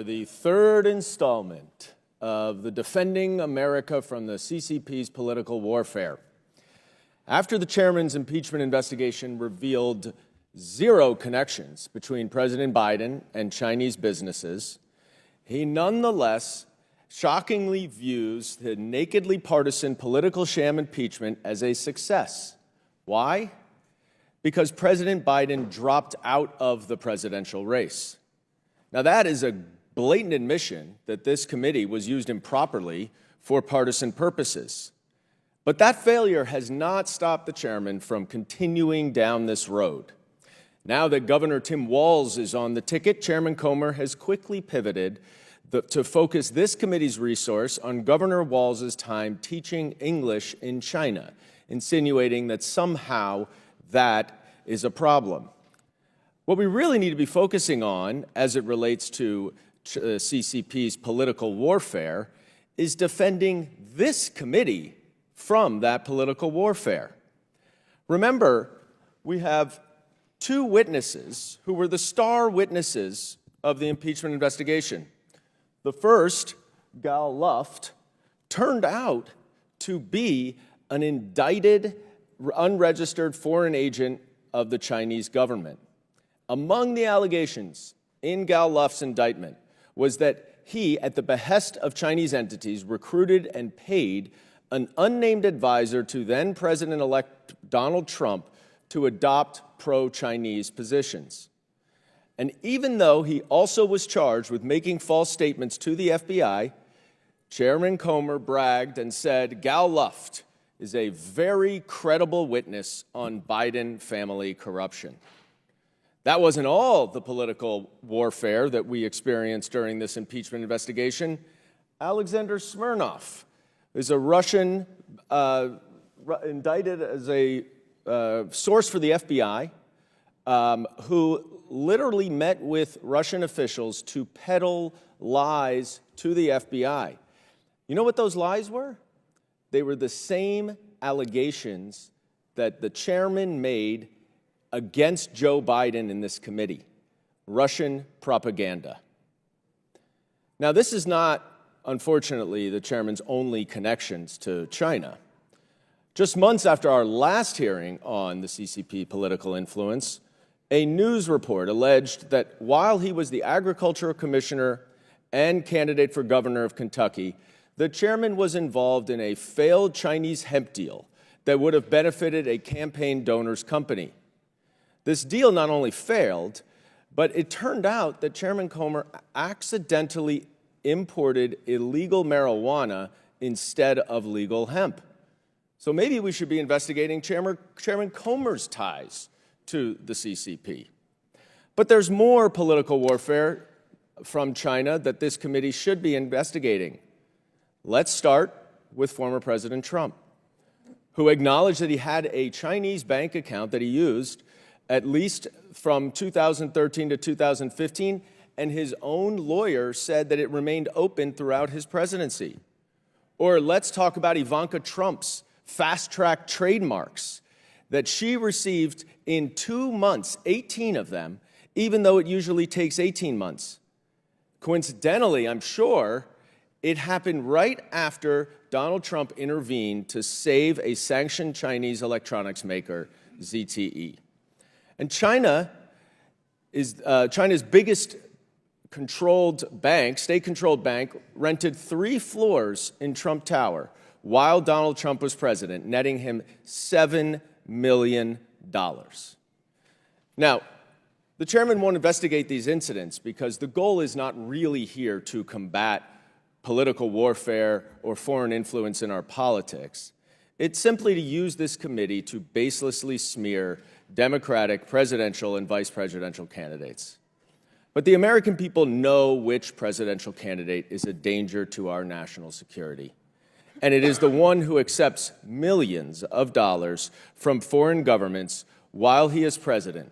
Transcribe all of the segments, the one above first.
The third installment of the Defending America from the CCP's Political Warfare. After the chairman's impeachment investigation revealed zero connections between President Biden and Chinese businesses, he nonetheless shockingly views the nakedly partisan political sham impeachment as a success. Why? Because President Biden dropped out of the presidential race. Now, that is a blatant admission that this committee was used improperly for partisan purposes. But that failure has not stopped the chairman from continuing down this road. Now that Governor Tim Walz is on the ticket, Chairman Comer has quickly pivoted to focus this committee's resource on Governor Walz's time teaching English in China, insinuating that somehow that is a problem. What we really need to be focusing on as it relates to CCP's political warfare is defending this committee from that political warfare. Remember, we have two witnesses who were the star witnesses of the impeachment investigation. The first, Gal Luft, turned out to be an indicted, unregistered foreign agent of the Chinese government. Among the allegations in Gal Luft's indictment was that he, at the behest of Chinese entities, recruited and paid an unnamed advisor to then-President-elect Donald Trump to adopt pro-Chinese positions. And even though he also was charged with making false statements to the FBI, Chairman Comer bragged and said Gal Luft is a very credible witness on Biden family corruption. That wasn't all the political warfare that we experienced during this impeachment investigation. Alexander Smirnov is a Russian indicted as a source for the FBI who literally met with Russian officials to peddle lies to the FBI. You know what those lies were? They were the same allegations that the chairman made against Joe Biden in this committee: Russian propaganda. Now, this is not, unfortunately, the chairman's only connections to China. Just months after our last hearing on the CCP political influence, a news report alleged that while he was the agricultural commissioner and candidate for governor of Kentucky, the chairman was involved in a failed Chinese hemp deal that would have benefited a campaign donor's company. This deal not only failed, but it turned out that Chairman Comer accidentally imported illegal marijuana instead of legal hemp. So maybe we should be investigating Chairman Comer's ties to the CCP. But there's more political warfare from China that this committee should be investigating. Let's start with former President Trump, who acknowledged that he had a Chinese bank account that he used at least from 2013 to 2015, and his own lawyer said that it remained open throughout his presidency. Or let's talk about Ivanka Trump's fast-track trademarks that she received in 2 months, 18 of them, even though it usually takes 18 months. Coincidentally, I'm sure, it happened right after Donald Trump intervened to save a sanctioned Chinese electronics maker, ZTE. And China is China's biggest controlled bank, state-controlled bank, rented 3 floors in Trump Tower while Donald Trump was president, netting him $7 million. Now, the chairman won't investigate these incidents because the goal is not really here to combat political warfare or foreign influence in our politics. It's simply to use this committee to baselessly smear Democratic presidential and vice presidential candidates. But the American people know which presidential candidate is a danger to our national security. And it is the one who accepts millions of dollars from foreign governments while he is president.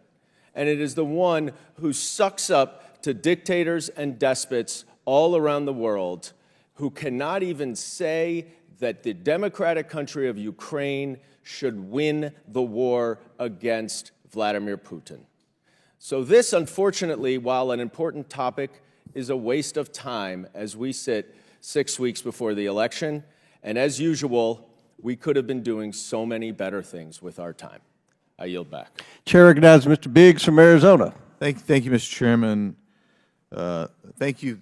And it is the one who sucks up to dictators and despots all around the world who cannot even say that the democratic country of Ukraine should win the war against Vladimir Putin. So this, unfortunately, while an important topic, is a waste of time as we sit 6 weeks before the election. And as usual, we could have been doing so many better things with our time. I yield back. Chair recognizes Mr. Biggs from Arizona. Thank you, Mr. Chairman. Thank you,